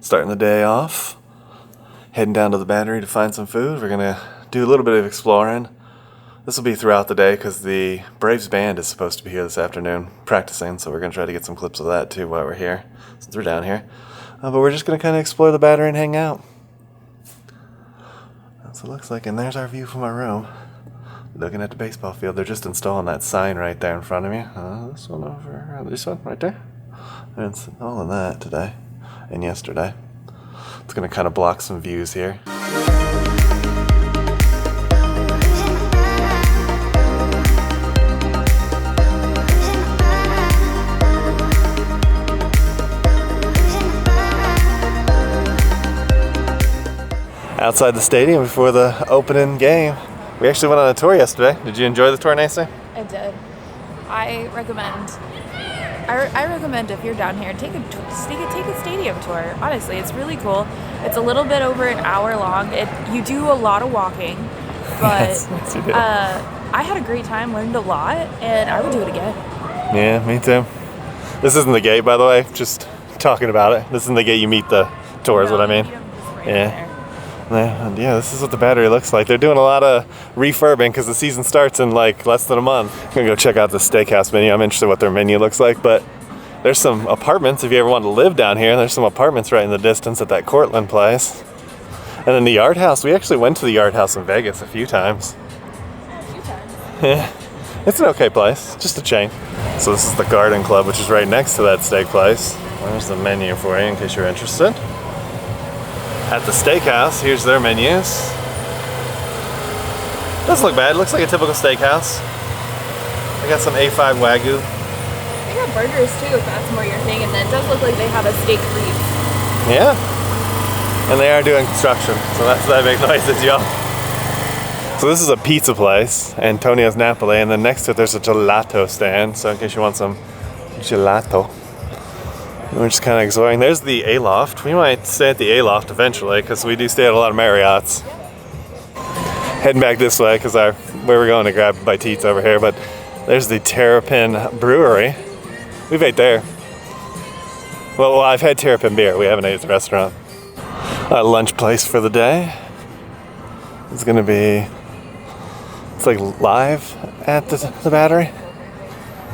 Starting the day off, heading down to the Battery to find some food. We're gonna do a little bit of exploring. This will be throughout the day because the Braves band is supposed to be here this afternoon practicing, so we're gonna try to get some clips of that too while we're here, since we're down here. But we're just gonna kind of explore the Battery and hang out. That's what it looks like, and there's our view from our room. Looking at the baseball field. They're just installing that sign right there in front of me. This one over, this one right there. They're installing that today and yesterday. It's going to kind of block some views here. Outside the stadium before the opening game. We actually went on a tour yesterday. Did you enjoy the tour, Nancy? I did. I recommend if you're down here, take a stadium tour. Honestly, it's really cool. It's a little bit over an hour long. You do a lot of walking, but yes, you do. I had a great time, learned a lot, and I would do it again. Yeah, me too. This isn't the gate, by the way. Just talking about it. This isn't the gate you meet the tour, is what I mean. Yeah. Yeah, this is what the Battery looks like. They're doing a lot of refurbing because the season starts in like less than a month. I'm gonna go check out the steakhouse menu. I'm interested in what their menu looks like, but there's some apartments if you ever want to live down here. There's some apartments right in the distance at that Cortland place. And then the Yard House. We actually went to the Yard House in Vegas a few times. Yeah, it's an okay place, just a chain. So this is the Garden Club, which is right next to that steak place. There's the menu for you in case you're interested. At the steakhouse, here's their menus. Doesn't look bad, looks like a typical steakhouse. They got some A5 Wagyu. They got burgers too, if that's more your thing, and then it does look like they have a steak creep. Yeah. And they are doing construction, so that's why they make noises, y'all. So this is a pizza place, Antonio's Napoli, and then next to it there's a gelato stand, so in case you want some gelato. We're just kind of exploring. There's the A-Loft. We might stay at the A-Loft eventually because we do stay at a lot of Marriotts. Heading back this way because where we're going to grab bite eats over here, but there's the Terrapin Brewery. We've ate there. Well, I've had Terrapin beer. We haven't ate at the restaurant. A lunch place for the day. It's going to be, it's like live at the Battery.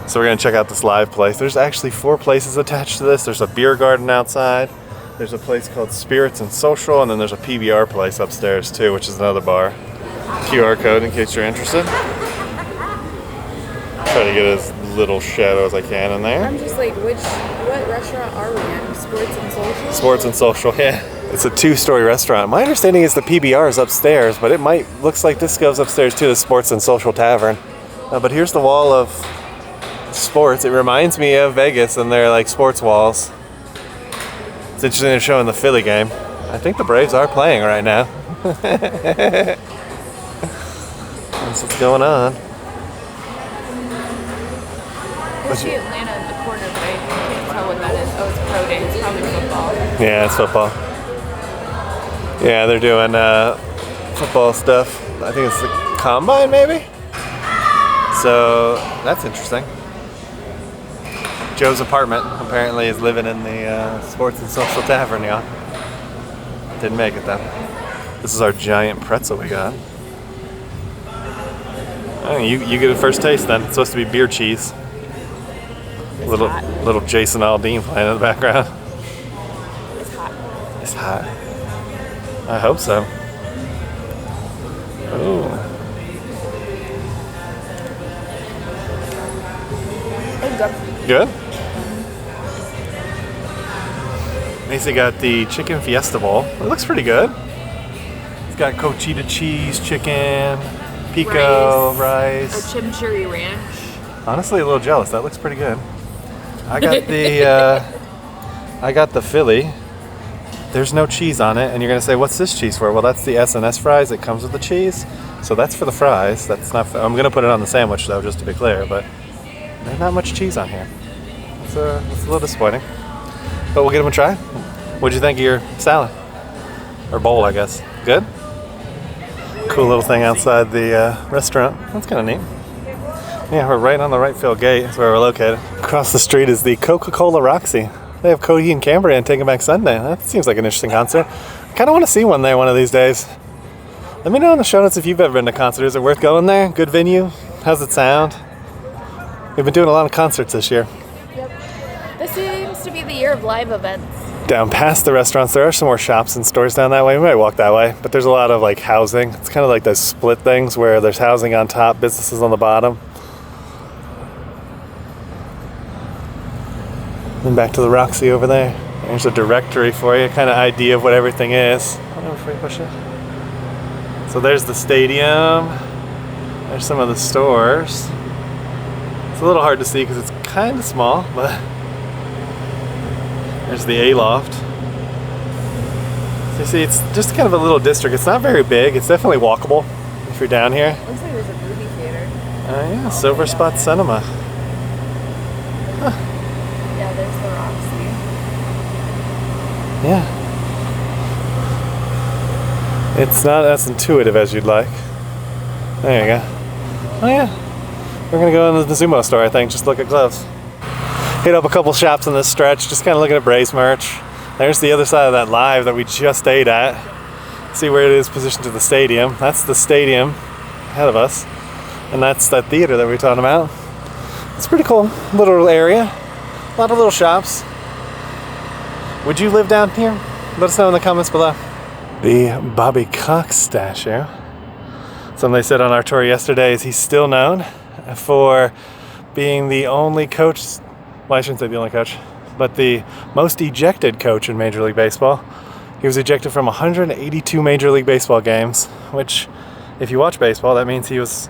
So we're going to check out this live place. There's actually 4 places attached to this. There's a beer garden outside. There's a place called Spirits and Social, and then there's a PBR place upstairs too, which is another bar. QR code in case you're interested. Try to get as little shadow as I can in there. I'm just like, what restaurant are we in? Sports and Social? Sports and Social, yeah. It's a 2-story restaurant. My understanding is the PBR is upstairs, but looks like this goes upstairs too, the Sports and Social Tavern. But here's the wall of sports. It reminds me of Vegas and their like sports walls. It's interesting they're showing the Philly game. I think the Braves are playing right now. That's what's going on. I see Atlanta in the corner, but I can't tell what that is. Oh, it's pro day. It's probably football. Yeah, it's football. Yeah, they're doing football stuff. I think it's the combine maybe? So that's interesting. Joe's apartment apparently is living in the Sports and Social Tavern, y'all. Didn't make it though. This is our giant pretzel we got. Oh, you get a first taste then. It's supposed to be beer cheese. Little Jason Aldean playing in the background. It's hot. It's hot. I hope so. Oh. It's good. Good? Macy got the chicken fiesta bowl. It looks pretty good. It's got cochita cheese, chicken, pico, rice. A chimichurri ranch. Honestly, a little jealous. That looks pretty good. I got the Philly. There's no cheese on it, and you're gonna say, "What's this cheese for?" Well, that's the S&S fries. It comes with the cheese, so that's for the fries. That's not. I'm gonna put it on the sandwich though, just to be clear. But there's not much cheese on here. It's a little disappointing. But we'll give them a try. What'd you think of your salad? Or bowl, I guess. Good? Cool little thing outside the restaurant. That's kind of neat. Yeah, we're right on the right field gate. That's where we're located. Across the street is the Coca-Cola Roxy. They have Cody and Cambria and Taking Back Sunday. That seems like an interesting concert. I kind of want to see one there one of these days. Let me know in the show notes if you've ever been to a concert. Is it worth going there? Good venue? How's it sound? We've been doing a lot of concerts this year. Yep. This seems to be the year of live events. Down past the restaurants, there are some more shops and stores down that way. We might walk that way, but there's a lot of like housing. It's kind of like those split things where there's housing on top, businesses on the bottom. Then back to the Roxy over there. There's a directory for you, kind of idea of what everything is. Hold on before you push it. So there's the stadium. There's some of the stores. It's a little hard to see because it's kind of small, but there's the A-Loft. So you see, it's just kind of a little district. It's not very big. It's definitely walkable if you're down here. Looks like there's a movie theater. Yeah, Silver Spot Cinema. Huh. Yeah, there's the Roxy. Yeah. It's not as intuitive as you'd like. There you go. Oh yeah. We're gonna go into the Zumo store, I think, just look at gloves. Hit up a couple shops on this stretch, just kind of looking at Braves merch. There's the other side of that live that we just stayed at. See where it is positioned to the stadium. That's the stadium ahead of us. And that's that theater that we were talking about. It's a pretty cool little area. A lot of little shops. Would you live down here? Let us know in the comments below. The Bobby Cox statue. Something they said on our tour yesterday is he's still known for being the only coach, well, I shouldn't say the only coach, but the most ejected coach in Major League Baseball. He was ejected from 182 Major League Baseball games, which, if you watch baseball, that means he was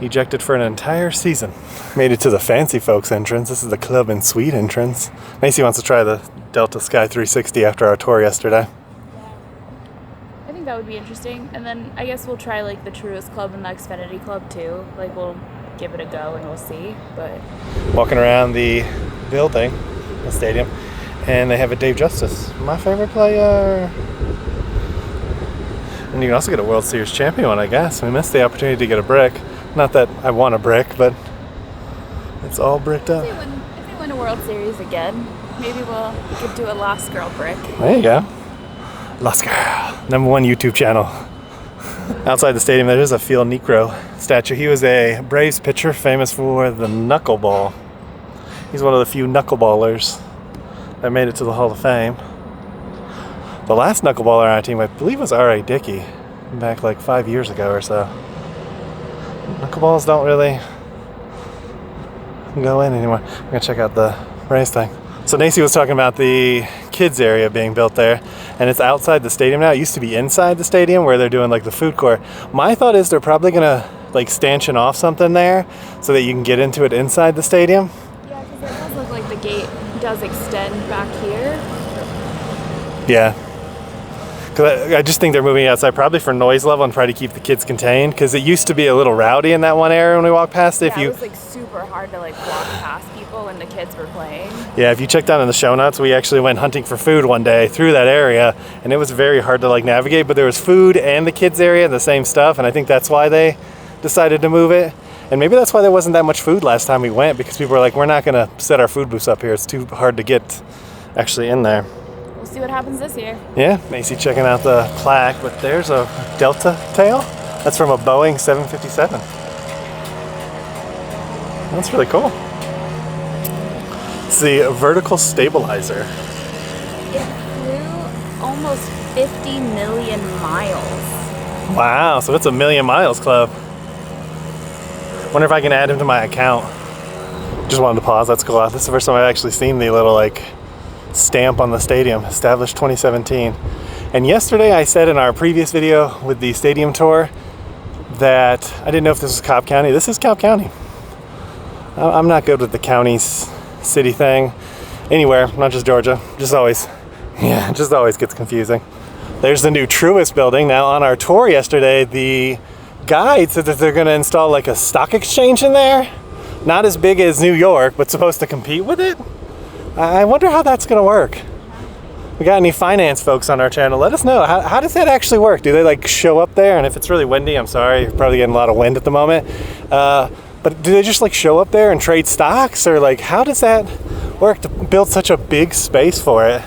ejected for an entire season. Made it to the fancy folks entrance. This is the club and suite entrance. Macy wants to try the Delta Sky 360 after our tour yesterday. I think that would be interesting. And then I guess we'll try like the Truist Club and the Xfinity Club too. Like we'll give it a go and we'll see. But walking around the building, the stadium, and they have a Dave Justice, my favorite player. And you can also get a World Series champion one, I guess. We missed the opportunity to get a brick. Not that I want a brick, but it's all bricked up. If they win a World Series again, maybe we could do a Lost Girl brick. There you go. Lost Girl, #1 YouTube channel. Outside the stadium, there is a Phil Niekro statue. He was a Braves pitcher famous for the knuckleball. He's one of the few knuckleballers that made it to the Hall of Fame. The last knuckleballer on our team, I believe, was R.A. Dickey, back like 5 years ago or so. Knuckleballs don't really go in anymore. I'm gonna check out the Braves thing. So Nacy was talking about the kids area being built there, and it's outside the stadium now. It used to be inside the stadium where they're doing like the food court. My thought is they're probably gonna like stanchion off something there so that you can get into it inside the stadium. Yeah, because it does look like the gate does extend back here. Yeah. Because I just think they're moving outside probably for noise level and try to keep the kids contained, because it used to be a little rowdy in that one area when we walked past it. Yeah, it was like super hard to like walk past people when the kids were playing. Yeah, if you check down in the show notes, we actually went hunting for food one day through that area, and it was very hard to like navigate, but there was food and the kids area, the same stuff, and I think that's why they decided to move it. And maybe that's why there wasn't that much food last time we went, because people were like, we're not going to set our food booths up here. It's too hard to get actually in there. We'll see what happens this year. Yeah, Macy checking out the plaque, but there's a Delta tail. That's from a Boeing 757. That's really cool. It's the vertical stabilizer. It flew almost 50 million miles. Wow, so it's a million miles club. Wonder if I can add him to my account. Just wanted to pause. Let's go out. This is the first time I've actually seen the little like stamp on the stadium, established 2017. And yesterday I said in our previous video with the stadium tour that I didn't know if this was Cobb County. This is Cobb County. I'm not good with the counties, city thing. Anywhere, not just Georgia. Just always gets confusing. There's the new Truist building. Now on our tour yesterday, the guide said that they're going to install like a stock exchange in there. Not as big as New York, but supposed to compete with it. I wonder how that's going to work. We got any finance folks on our channel? Let us know. How does that actually work? Do they like show up there? And if it's really windy, I'm sorry, you're probably getting a lot of wind at the moment. But do they just like show up there and trade stocks? Or like, how does that work to build such a big space for it.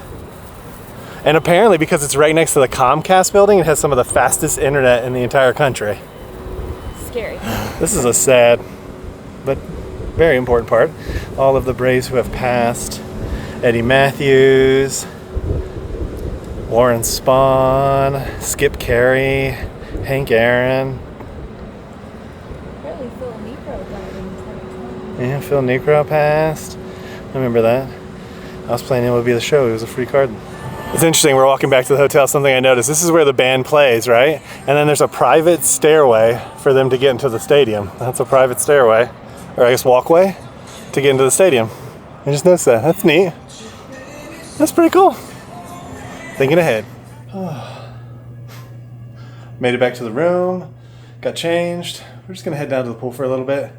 And apparently because it's right next to the Comcast building, it has some of the fastest internet in the entire country. Scary. This is a sad but very important part. All of the Braves who have passed. Eddie Matthews, Warren Spahn, Skip Carey, Hank Aaron. Apparently Phil Necro died in 2020. Yeah, Phil Necro passed. I remember that. I was playing MLB The Show. It was a free card. It's interesting, we're walking back to the hotel, something I noticed. This is where the band plays, right? And then there's a private stairway for them to get into the stadium. That's a private stairway, or I guess walkway, to get into the stadium. I just noticed that. That's neat. That's pretty cool. Thinking ahead. Made it back to the room, got changed. We're just gonna head down to the pool for a little bit.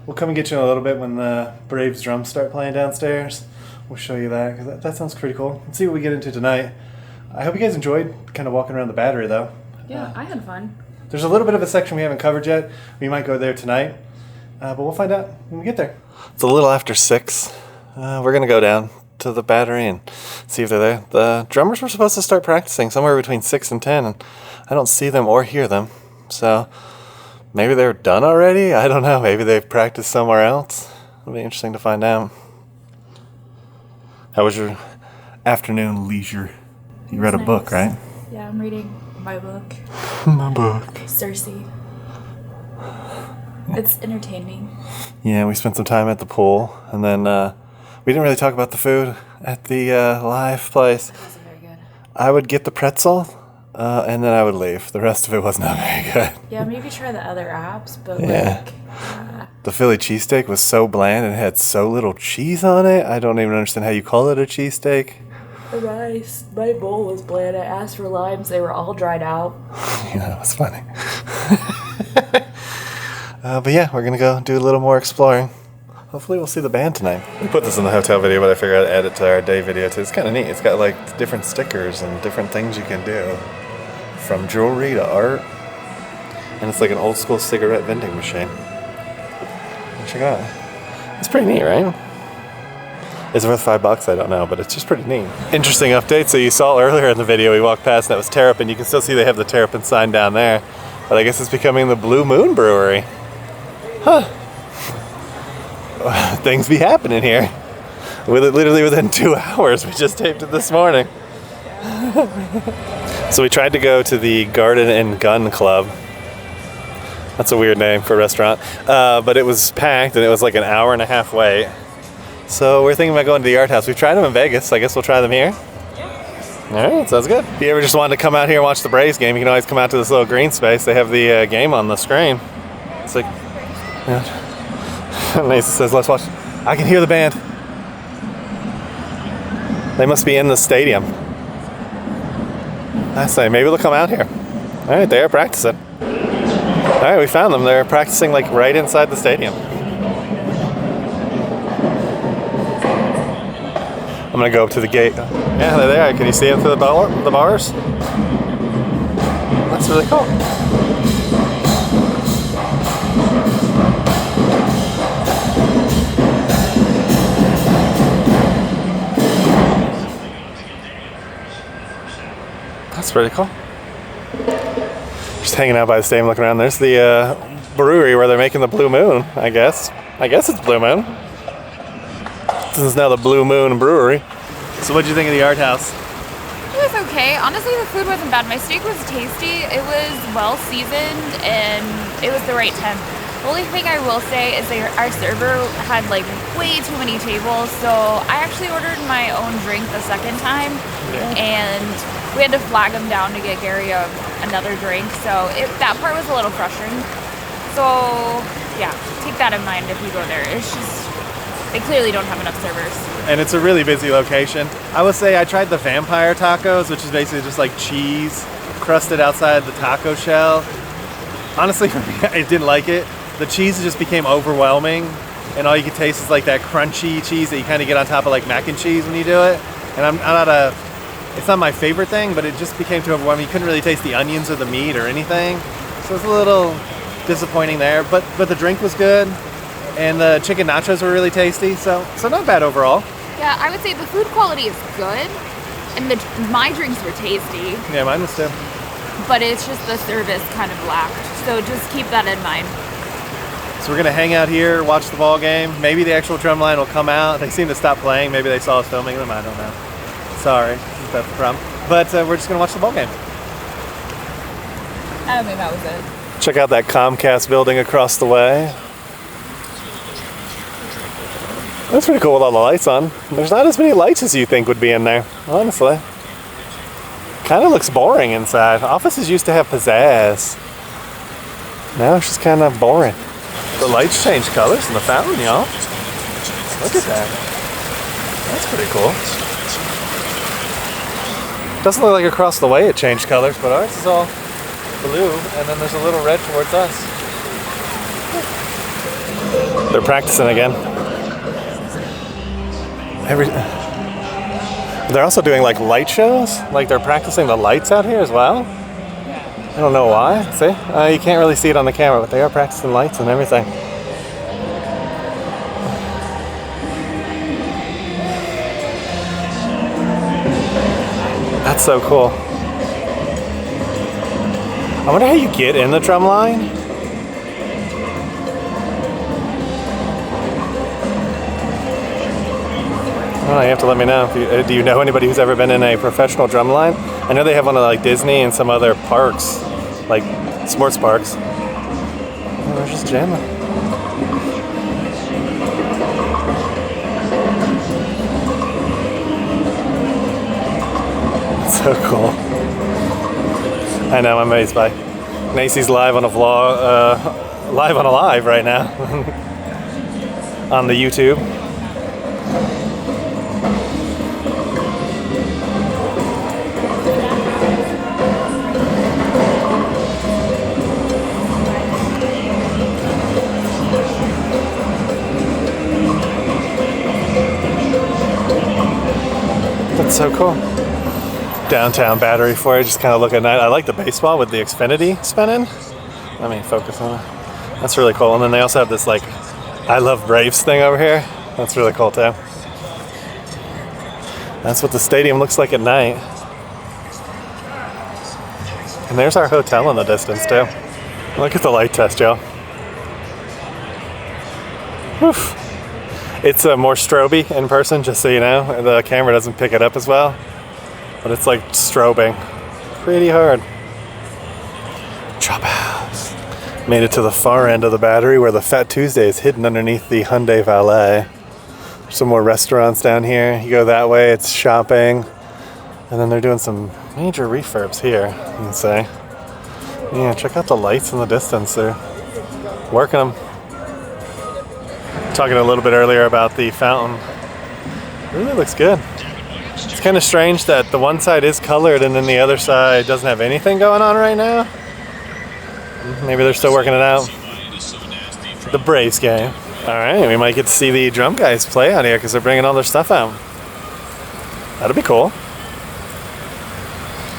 We'll come and get you in a little bit when the Braves drums start playing downstairs. We'll show you that, because that sounds pretty cool. Let's see what we get into tonight. I hope you guys enjoyed kind of walking around the Battery, though. Yeah, I had fun. There's a little bit of a section we haven't covered yet. We might go there tonight, but we'll find out when we get there. It's a little after 6. We're going to go down to the Battery and see if they're there. The drummers were supposed to start practicing somewhere between 6 and 10, and I don't see them or hear them. So maybe they're done already? I don't know. Maybe they've practiced somewhere else. It'll be interesting to find out. How was your afternoon leisure? You read a book, right? Yeah, I'm reading my book. My book. Circe. It's entertaining. Yeah, we spent some time at the pool, and then we didn't really talk about the food at the live place. It wasn't very good. I would get the pretzel, and then I would leave. The rest of it was not very good. Yeah, maybe try the other apps, but Yeah. The Philly cheesesteak was so bland and had so little cheese on it. I don't even understand how you call it a cheesesteak. my bowl was bland. I asked for limes. They were all dried out. Yeah, that was funny. But yeah, we're going to go do a little more exploring. Hopefully we'll see the band tonight. We put this in the hotel video, but I figured I'd add it to our day video too. It's kind of neat. It's got like different stickers and different things you can do. From jewelry to art. And it's like an old school cigarette vending machine. Check it out. It's pretty neat, right? Is it worth $5? I don't know, but it's just pretty neat. Interesting update. So you saw earlier in the video we walked past and that was Terrapin. You can still see they have the Terrapin sign down there. But I guess it's becoming the Blue Moon Brewery. Huh. Things be happening here. Literally within 2 hours. We just taped it this morning. So we tried to go to the Garden and Gun Club. That's a weird name for a restaurant. But it was packed and it was like an hour-and-a-half wait. So we're thinking about going to the Art House. We've tried them in Vegas, so I guess we'll try them here. Yeah. All right, sounds good. If you ever just wanted to come out here and watch the Braves game, you can always come out to this little green space. They have the game on the screen. It's like, yeah. Nice. It says, let's watch. I can hear the band. They must be in the stadium. I say, maybe they'll come out here. All right, they are practicing. All right, we found them. They're practicing like right inside the stadium. I'm gonna go up to the gate. Yeah, they're there. Can you see them through the bars? That's really cool. That's pretty cool. Just hanging out by the stadium, looking around. There's the brewery where they're making the Blue Moon, I guess. I guess it's Blue Moon. This is now the Blue Moon Brewery. So what'd you think of the Art House? It was okay. Honestly, the food wasn't bad. My steak was tasty. It was well seasoned and it was the right temp. The only thing I will say is our server had like way too many tables, so I actually ordered my own drink the second time, and we had to flag him down to get Gary another drink, so that part was a little frustrating. So yeah, take that in mind if you go there. It's just, they clearly don't have enough servers. And it's a really busy location. I would say I tried the vampire tacos, which is basically just like cheese crusted outside the taco shell. Honestly, for me, I didn't like it. The cheese just became overwhelming, and all you could taste is like that crunchy cheese that you kind of get on top of like mac and cheese when you do it. And it's not my favorite thing, but it just became too overwhelming. You couldn't really taste the onions or the meat or anything. So it's a little disappointing there, but the drink was good. And the chicken nachos were really tasty, so not bad overall. Yeah, I would say the food quality is good, and my drinks were tasty. Yeah, mine was too. But it's just the service kind of lacked. So just keep that in mind. So we're gonna hang out here, watch the ball game. Maybe the actual Drumline will come out. They seem to stop playing. Maybe they saw us filming them. I don't know. Sorry, that's the problem. But we're just gonna watch the ball game. I think that was it. Check out that Comcast building across the way. That's pretty cool with all the lights on. There's not as many lights as you think would be in there, honestly. Kind of looks boring inside. Offices used to have pizzazz. Now it's just kind of boring. The lights change colors in the fountain, y'all. Look at that. That's pretty cool. Doesn't look like across the way it changed colors, but ours is all blue, and then there's a little red towards us. They're practicing again. They're also doing like light shows, like they're practicing the lights out here as well. I don't know why. See, you can't really see it on the camera, but they are practicing lights and everything. That's so cool. I wonder how you get in the Drumline. Oh, you have to let me know. If you, do you know anybody who's ever been in a professional Drumline? I know they have one at like Disney and some other parks, like sports parks. Oh, they're just jamming. So cool. I know, I'm amazed by Macy's live on a vlog, live on a live right now on the YouTube. That's so cool. Downtown battery for you, just kind of look at night. I like the baseball with the Xfinity spinning. Let me focus on it. That's really cool. And then they also have this like I love Braves thing over here. That's really cool too. That's what the stadium looks like at night. And there's our hotel in the distance too. Look at the light test, y'all. Whew. It's more stroby in person, just so you know. The camera doesn't pick it up as well. But it's like strobing pretty hard. Chop house. Made it to the far end of the battery where the Fat Tuesday is hidden underneath the Hyundai Valet. Some more restaurants down here. You go that way, it's shopping. And then they're doing some major refurbs here, you can say. Yeah, check out the lights in the distance. They're working them. Talking a little bit earlier about the fountain. Really looks good. It's kind of strange that the one side is colored and then the other side doesn't have anything going on right now. Maybe they're still working it out. The Braves game. Alright, we might get to see the drum guys play out here because they're bringing all their stuff out. That'll be cool.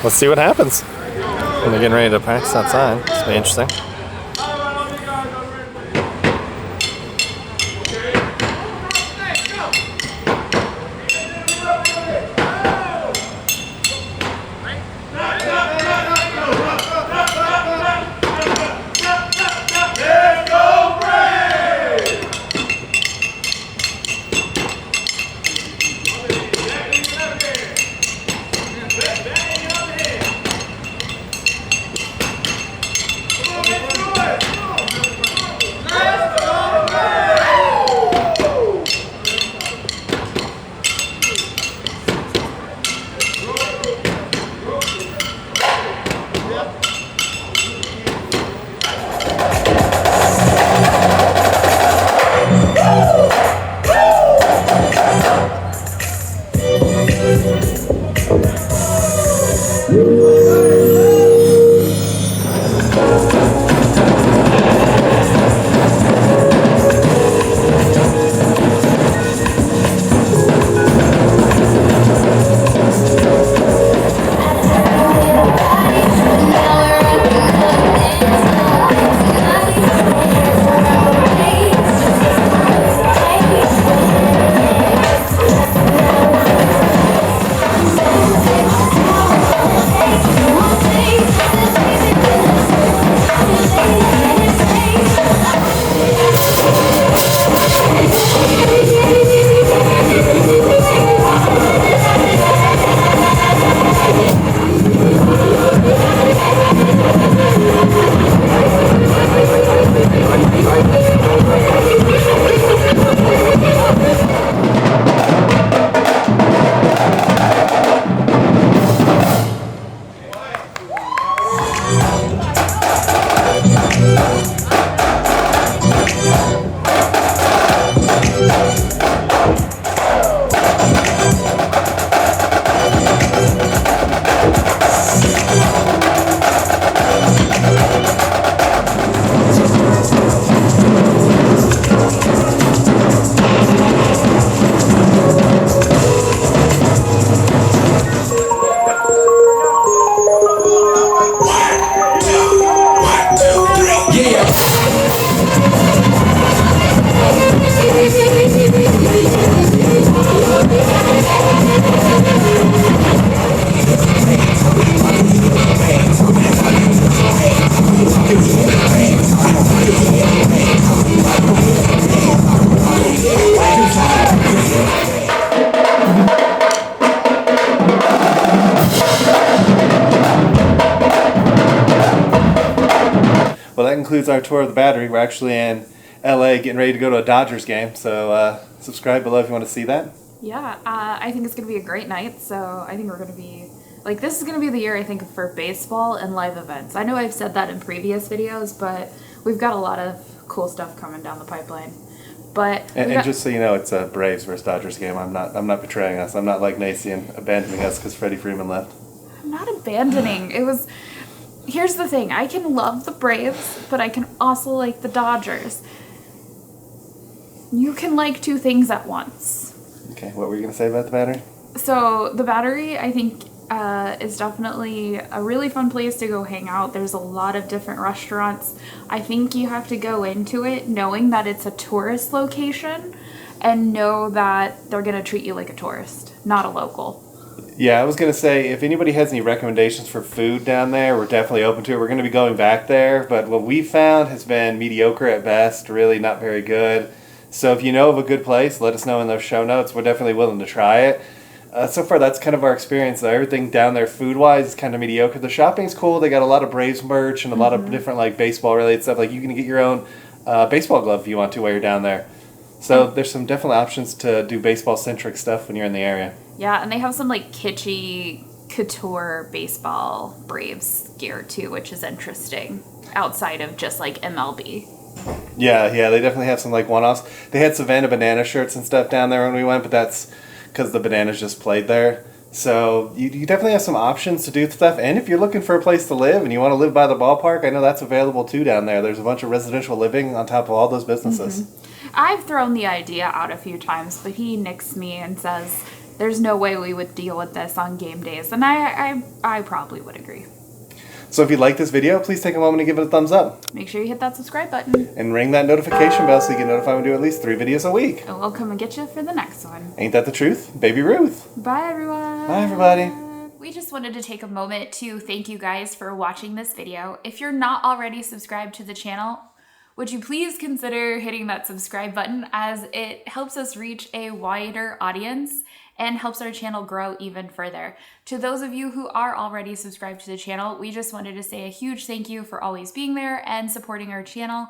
Let's see what happens. And they're getting ready to practice outside. This will be interesting. that concludes our tour of the Battery. We're actually in LA getting ready to go to a Dodgers game, so subscribe below if you want to see that. Yeah, I think it's going to be a great night, so I think we're going to be, like, this is going to be the year, I think, for baseball and live events. I know I've said that in previous videos, but we've got a lot of cool stuff coming down the pipeline. But and just so you know, it's a Braves versus Dodgers game. I'm not betraying us. I'm not like Nacy and abandoning us because Freddie Freeman left. I'm not abandoning. Here's the thing. I can love the Braves, but I can also like the Dodgers. You can like two things at once. Okay, what were you going to say about the Battery? So the Battery, I think, is definitely a really fun place to go hang out. There's a lot of different restaurants. I think you have to go into it knowing that it's a tourist location and know that they're going to treat you like a tourist, not a local. Yeah, I was going to say, if anybody has any recommendations for food down there, we're definitely open to it. We're going to be going back there, but what we found has been mediocre at best, really not very good. So if you know of a good place, let us know in those show notes. We're definitely willing to try it. So far, that's kind of our experience, though. Everything down there food-wise is kind of mediocre. The shopping's cool. They got a lot of Braves merch and a lot of different like baseball-related stuff. Like you can get your own baseball glove if you want to while you're down there. So there's some definite options to do baseball-centric stuff when you're in the area. Yeah, and they have some like kitschy couture baseball Braves gear too, which is interesting outside of just like MLB. Yeah, they definitely have some like one-offs. They had Savannah Banana shirts and stuff down there when we went, but that's because the Bananas just played there. So you definitely have some options to do stuff. And if you're looking for a place to live and you want to live by the ballpark, I know that's available too down there. There's a bunch of residential living on top of all those businesses. I've thrown the idea out a few times, but he nicks me and says there's no way we would deal with this on game days. And I probably would agree. So if you like this video, please take a moment and give it a thumbs up. Make sure you hit that subscribe button. And ring that notification bell so you get notified when we do at least 3 videos a week. And we'll come and get you for the next one. Ain't that the truth? Baby Ruth. Bye, everyone. Bye, everybody. We just wanted to take a moment to thank you guys for watching this video. If you're not already subscribed to the channel, would you please consider hitting that subscribe button, as it helps us reach a wider audience and helps our channel grow even further. To those of you who are already subscribed to the channel, we just wanted to say a huge thank you for always being there and supporting our channel.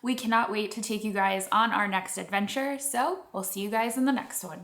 We cannot wait to take you guys on our next adventure, so we'll see you guys in the next one.